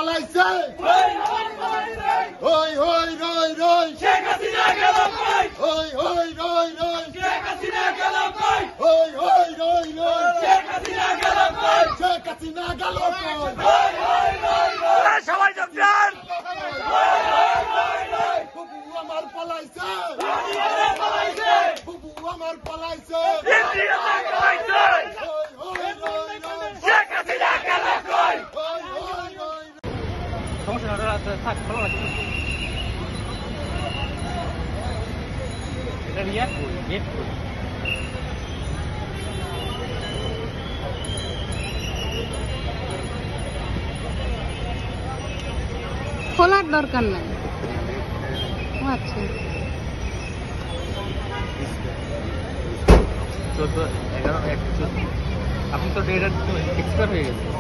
পালাইছে হই হই রই রই শেখ হাসিনা গেল কই হই হই রই রই শেখ হাসিনা গেল কই হই হই রই রই শেখ হাসিনা গেল কই শেখ হাসিনা গেল কই হই হই হই হই সবাই যোগ দেন বুবু আমার পালাইছে পালাইছে বুবু আমার পালাইছে ইন্ডিয়া পালাইছে হই হই রই রই শেখ হাসিনা গেল কই হই হই রই সমস্যা আছে থাক ভালো লাগছে এটা রিয়াক্ট করি গেট করি খোলার দরকার নাই ও আচ্ছা 14 11 1 14 আপনি তো ডেটা এক্সপায়ার হয়ে গেছে